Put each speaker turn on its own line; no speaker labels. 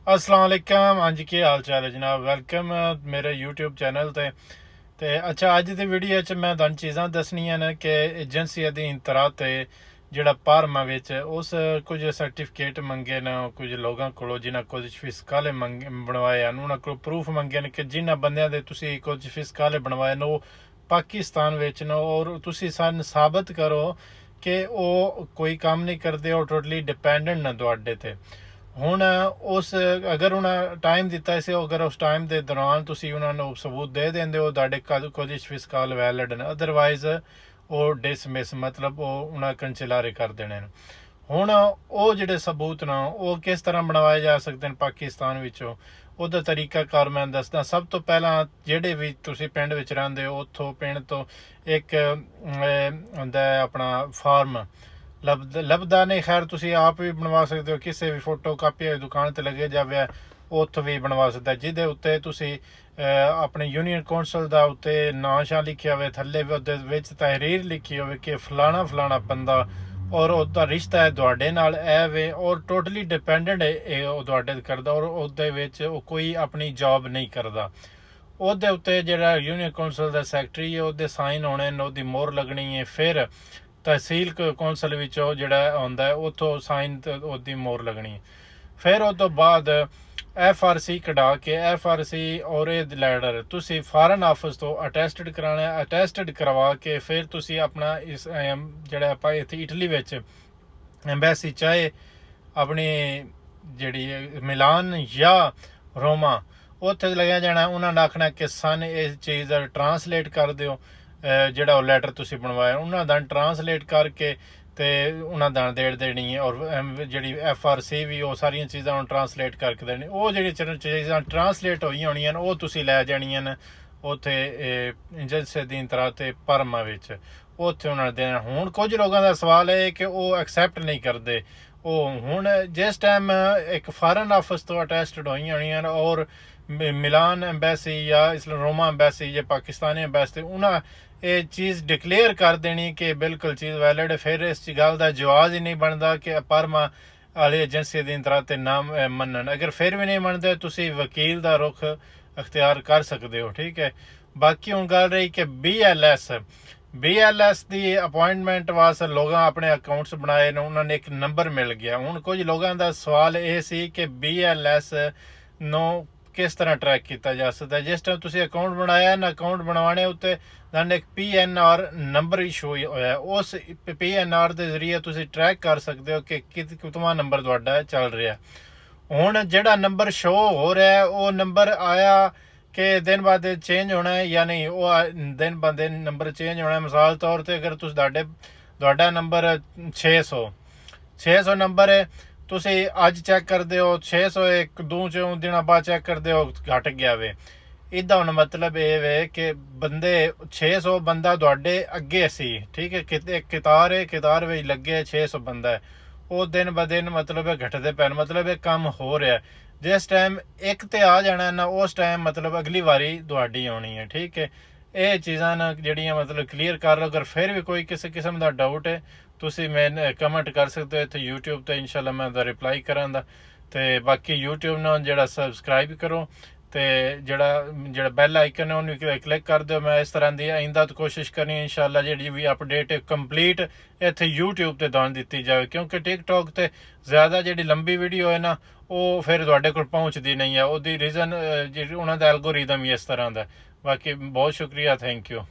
अस्सलाम वालेकुम। हाँ जी, की हाल चाल है जनाब। वेलकम मेरे यूट्यूब चैनल ते अच्छा अज दी वीडियो च मैं तुहानू चीज़ां दस्सनियां न कि एजेंसी अधीन तरा ते जेह्ड़ा पारमा विच उस कुछ सर्टिफिकेट मंगे न कुछ लोगों कोलों जिन्हां कुछ फिसकाले बनवाए हैं उन्हां कोलों प्रूफ मंगे न कि जिन्हां बंदियां दे तुसीं कुछ फिसकाले बनवाए न ओह् पाकिस्तान विच न और तुसीं सन साबित करो कि ओह् कोई कम्म नहीं करदे, ओह् टोटली डिपेंडेंट न तुहाडे ते। ਹੁਣ ਉਸ ਅਗਰ ਉਹਨਾਂ ਟਾਈਮ ਦਿੱਤਾ ਸੀ, ਅਗਰ ਉਸ ਟਾਈਮ ਦੇ ਦੌਰਾਨ ਤੁਸੀਂ ਉਹਨਾਂ ਨੂੰ ਸਬੂਤ ਦੇ ਦਿੰਦੇ ਹੋ ਤੁਹਾਡੇ ਕੁਝ ਫਿਸਕਲ ਵੈਲਿਡ ਨੇ, ਅਦਰਵਾਈਜ਼ ਉਹ ਡਿਸਮਿਸ ਮਤਲਬ ਉਹ ਉਹਨਾਂ ਕੰਚਲਾਰੇ ਕਰ ਦੇਣੇ ਨੇ। ਹੁਣ ਉਹ ਜਿਹੜੇ ਸਬੂਤ ਨੇ ਉਹ ਕਿਸ ਤਰ੍ਹਾਂ ਬਣਵਾਏ ਜਾ ਸਕਦੇ ਨੇ ਪਾਕਿਸਤਾਨ ਵਿੱਚੋਂ, ਉਹਦਾ ਤਰੀਕਾਕਾਰ ਮੈਂ ਦੱਸਦਾ। ਸਭ ਤੋਂ ਪਹਿਲਾਂ ਜਿਹੜੇ ਵੀ ਤੁਸੀਂ ਪਿੰਡ ਵਿੱਚ ਰਹਿੰਦੇ ਹੋ ਉੱਥੋਂ ਪਿੰਡ ਤੋਂ ਇੱਕ ਹੁੰਦਾ ਆਪਣਾ ਫਾਰਮ ਲੱਭਦਾ ਨਹੀਂ, ਖੈਰ ਤੁਸੀਂ ਆਪ ਵੀ ਬਣਵਾ ਸਕਦੇ ਹੋ, ਕਿਸੇ ਵੀ ਫੋਟੋ ਕਾਪੀ ਵਾਲੀ ਦੁਕਾਨ ਤੇ ਲੱਗੇ ਜਾਵੇ ਉੱਥੋਂ ਵੀ ਬਣਵਾ ਸਕਦਾ, ਜਿਹਦੇ ਉੱਤੇ ਤੁਸੀਂ ਆਪਣੇ ਯੂਨੀਅਨ ਕੌਂਸਲ ਦਾ ਉੱਤੇ ਨਾਂ ਸ਼ਾਂ ਲਿਖਿਆ ਹੋਵੇ, ਥੱਲੇ ਵੀ ਉਹਦੇ ਵਿੱਚ ਤਹਿਰੀਰ ਲਿਖੀ ਹੋਵੇ ਕਿ ਫਲਾਣਾ ਫਲਾਣਾ ਬੰਦਾ ਔਰ ਉਹਦਾ ਰਿਸ਼ਤਾ ਹੈ ਤੁਹਾਡੇ ਨਾਲ ਇਹ ਵੇ ਔਰ ਟੋਟਲੀ ਡਿਪੈਂਡੈਂਟ ਹੈ ਉਹ ਤੁਹਾਡੇ ਕਰਦਾ ਔਰ ਉਹਦੇ ਵਿੱਚ ਉਹ ਕੋਈ ਆਪਣੀ ਜੌਬ ਨਹੀਂ ਕਰਦਾ। ਉਹਦੇ ਉੱਤੇ ਜਿਹੜਾ ਯੂਨੀਅਨ ਕੌਂਸਲ ਦਾ ਸੈਕਟਰੀ ਹੈ ਉਹਦੇ ਸਾਈਨ ਹੋਣੇ ਨੇ, ਉਹਦੀ ਮੋਹਰ ਲੱਗਣੀ ਹੈ। ਫਿਰ ਤਹਿਸੀਲ ਕੌਂਸਲ ਵਿੱਚੋਂ ਜਿਹੜਾ ਆਉਂਦਾ ਉੱਥੋਂ ਸਾਈਨ ਉਹਦੀ ਮੋਹਰ ਲੱਗਣੀ। ਫਿਰ ਉਹ ਤੋਂ ਬਾਅਦ FRC ਕਢਾ ਕੇ FRC ਔਰ ਇਹ ਲੈਟਰ ਤੁਸੀਂ ਫਾਰਨ ਆਫਿਸ ਤੋਂ ਅਟੈਸਟਡ ਕਰਾਉਣਾ, ਅਟੈਸਟਡ ਕਰਵਾ ਕੇ ਫਿਰ ਤੁਸੀਂ ਆਪਣਾ ਇਸ ਜਿਹੜਾ ਆਪਾਂ ਇੱਥੇ ਇਟਲੀ ਵਿੱਚ ਐਮਬੈਸੀ ਚਾਹੇ ਆਪਣੀ ਜਿਹੜੀ ਮਿਲਾਨ ਜਾਂ ਰੋਮਾ ਉੱਥੇ ਲੱਗਿਆ ਜਾਣਾ, ਉਹਨਾਂ ਨੇ ਆਖਣਾ ਕਿ ਸਾਨੂੰ ਇਸ ਚੀਜ਼ ਦਾ ਟਰਾਂਸਲੇਟ ਕਰ ਦਿਓ, ਜਿਹੜਾ ਉਹ ਲੈਟਰ ਤੁਸੀਂ ਬਣਵਾਇਆ ਉਹਨਾਂ ਦਾ ਟਰਾਂਸਲੇਟ ਕਰਕੇ ਤੇ ਉਹਨਾਂ ਦਾ ਦੇੜ ਦੇਣੀ ਹੈ। ਔਰ ਜਿਹੜੀ FRC ਵੀ ਉਹ ਸਾਰੀਆਂ ਚੀਜ਼ਾਂ ਨੂੰ ਟਰਾਂਸਲੇਟ ਕਰਕੇ ਦੇਣੀ। ਉਹ ਜਿਹੜੀ ਚੀਜ਼ਾਂ ਟਰਾਂਸਲੇਟ ਹੋਈਆਂ ਹੋਣੀਆਂ ਨੇ ਉਹ ਤੁਸੀਂ ਲੈ ਜਾਣੀਆਂ ਨੇ ਉੱਥੇ ਏਜੰਸੀ ਅਧੀਨ ਤਰਾ ਤੇ ਪਰਮਾ ਵਿੱਚ, ਉੱਥੇ ਉਹਨਾਂ ਨੇ ਦੇਣਾ। ਹੁਣ ਕੁਝ ਲੋਕਾਂ ਦਾ ਸਵਾਲ ਹੈ ਕਿ ਉਹ ਐਕਸੈਪਟ ਨਹੀਂ ਕਰਦੇ। ਉਹ ਹੁਣ ਜਿਸ ਟਾਈਮ ਇੱਕ ਫਾਰਨ ਆਫਿਸ ਤੋਂ ਅਟੈਸਟਡ ਹੋਈਆਂ ਹੋਣੀਆਂ ਨੇ ਔਰ ਮਿਲਾਨ ਐਮਬੈਸੀ ਜਾਂ ਇਸ ਰੋਮਾ ਐਮਬੈਸੀ ਜਾਂ ਪਾਕਿਸਤਾਨੀ ਐਮਬੈਸੀ ਉਹਨਾਂ ਇਹ ਚੀਜ਼ ਡਿਕਲੇਅਰ ਕਰ ਦੇਣੀ ਕਿ ਬਿਲਕੁਲ ਚੀਜ਼ ਵੈਲਿਡ ਹੈ, ਫਿਰ ਇਸ ਗੱਲ ਦਾ ਜਵਾਬ ਹੀ ਨਹੀਂ ਬਣਦਾ ਕਿ ਪਰਮਾ ਵਾਲੀ ਏਜੰਸੀ ਦੀ ਤਰ੍ਹਾਂ ਤੇ ਨਾ ਮੰਨਣ। ਅਗਰ ਫਿਰ ਵੀ ਨਹੀਂ ਮੰਨਦੇ ਤੁਸੀਂ ਵਕੀਲ ਦਾ ਰੁਖ ਅਖਤਿਆਰ ਕਰ ਸਕਦੇ ਹੋ, ਠੀਕ ਹੈ। ਬਾਕੀ ਹੁਣ ਗੱਲ ਰਹੀ ਕਿ BLS ਦੀ ਅਪੁਆਇੰਟਮੈਂਟ ਵਾਸਤੇ ਲੋਕਾਂ ਆਪਣੇ ਅਕਾਊਂਟਸ ਬਣਾਏ ਨੇ, ਉਹਨਾਂ ਨੇ ਇੱਕ ਨੰਬਰ ਮਿਲ ਗਿਆ। ਹੁਣ ਕੁਝ ਲੋਕਾਂ ਦਾ ਸਵਾਲ ਇਹ ਸੀ ਕਿ BLS ਨੂੰ ਕਿਸ ਤਰ੍ਹਾਂ ਟਰੈਕ ਕੀਤਾ ਜਾ ਸਕਦਾ। ਜਿਸ ਟਾਈਮ ਤੁਸੀਂ ਅਕਾਊਂਟ ਬਣਾਇਆ ਨਾ, ਅਕਾਊਂਟ ਬਣਵਾਉਣੇ ਉੱਤੇ ਤੁਹਾਨੂੰ ਇੱਕ PNR ਨੰਬਰ ਇਸ਼ੂ ਹੋਇਆ, ਉਸ PNR ਦੇ ਜ਼ਰੀਏ ਤੁਸੀਂ ਟਰੈਕ ਕਰ ਸਕਦੇ ਹੋ ਕਿ ਕਿਤਨਾ ਨੰਬਰ ਤੁਹਾਡਾ ਚੱਲ ਰਿਹਾ। ਹੁਣ ਜਿਹੜਾ ਨੰਬਰ ਸ਼ੋ ਹੋ ਰਿਹਾ ਉਹ ਨੰਬਰ ਆਇਆ ਕਿ ਦਿਨ ਬਾਅਦ ਦਿਨ ਚੇਂਜ ਹੋਣਾ ਹੈ ਜਾਂ ਨਹੀਂ, ਉਹ ਦਿਨ ਬਾਅਦ ਦਿਨ ਨੰਬਰ ਚੇਂਜ ਹੋਣਾ। ਮਿਸਾਲ ਤੌਰ 'ਤੇ ਅਗਰ ਤੁਸੀਂ ਤੁਹਾਡਾ ਨੰਬਰ 600 ਨੰਬਰ ਹੈ, ਤੁਸੀਂ ਅੱਜ ਚੈੱਕ ਕਰਦੇ ਹੋ 600 ਇੱਕ ਦੋ ਦਿਨਾਂ ਬਾਅਦ ਚੈੱਕ ਕਰਦੇ ਹੋ ਘਟ ਗਿਆ ਵੇ। ਇਹਦਾ ਹੁਣ ਮਤਲਬ ਇਹ ਵੇ ਕਿ ਬੰਦੇ 600 ਬੰਦਾ ਤੁਹਾਡੇ ਅੱਗੇ ਸੀ, ਠੀਕ ਹੈ, ਕਿਤੇ ਕਿਤਾਰ ਹੈ, ਕਿਤਾਰ ਵਿੱਚ ਲੱਗੇ 600 ਬੰਦਾ ਹੈ, ਉਹ ਦਿਨ ਬ ਦਿਨ ਮਤਲਬ ਘਟਦੇ ਪੈਣ, ਮਤਲਬ ਇਹ ਕੰਮ ਹੋ ਰਿਹਾ। ਜਿਸ ਟਾਈਮ ਇੱਕ ਤੇ ਆ ਜਾਣਾ ਨਾ ਉਸ ਟਾਈਮ ਮਤਲਬ ਅਗਲੀ ਵਾਰੀ ਤੁਹਾਡੀ ਆਉਣੀ ਹੈ, ਠੀਕ ਹੈ। ਇਹ ਚੀਜ਼ਾਂ ਨਾ ਜਿਹੜੀਆਂ ਮਤਲਬ ਕਲੀਅਰ ਕਰ ਲਓ। ਅਗਰ ਫਿਰ ਵੀ ਕੋਈ ਕਿਸੇ ਕਿਸਮ ਦਾ ਡਾਊਟ ਹੈ ਤੁਸੀਂ ਮੈਨੂੰ ਕਮੈਂਟ ਕਰ ਸਕਦੇ ਹੋ ਇੱਥੇ YouTube 'ਤੇ, ਇਨਸ਼ਾਅੱਲਾ ਮੈਂ ਉਹਦਾ ਰਿਪਲਾਈ ਕਰਾਂਗਾ। ਅਤੇ ਬਾਕੀ YouTube ਨਾਲ ਜਿਹੜਾ ਸਬਸਕ੍ਰਾਈਬ ਕਰੋ ਅਤੇ ਜਿਹੜਾ ਬੈਲ ਆਈਕਨ ਹੈ ਉਹਨੂੰ ਕਲਿੱਕ ਕਰ ਦਿਓ। ਮੈਂ ਇਸ ਤਰ੍ਹਾਂ ਦੀ ਆਇੰਦਾ ਕੋਸ਼ਿਸ਼ ਕਰਨੀ ਇਨਸ਼ਾਅੱਲਾ ਜਿਹੜੀ ਵੀ ਅਪਡੇਟ ਕੰਪਲੀਟ ਇੱਥੇ YouTube 'ਤੇ ਤੁਹਾਨੂੰ ਦਿੱਤੀ ਜਾਵੇ, ਕਿਉਂਕਿ TikTok 'ਤੇ ਜ਼ਿਆਦਾ ਜਿਹੜੀ ਲੰਬੀ ਵੀਡੀਓ ਹੈ ਨਾ ਉਹ ਫਿਰ ਤੁਹਾਡੇ ਕੋਲ ਪਹੁੰਚਦੀ ਨਹੀਂ ਹੈ। ਉਹਦੀ ਰੀਜ਼ਨ ਜਿਹੜੀ ਉਹਨਾਂ ਦਾ ਐਲਗੋਰਿਦਮ ਹੀ ਇਸ ਤਰ੍ਹਾਂ ਦਾ। ਬਾਕੀ ਬਹੁਤ ਸ਼ੁਕਰੀਆ, ਥੈਂਕ ਯੂ।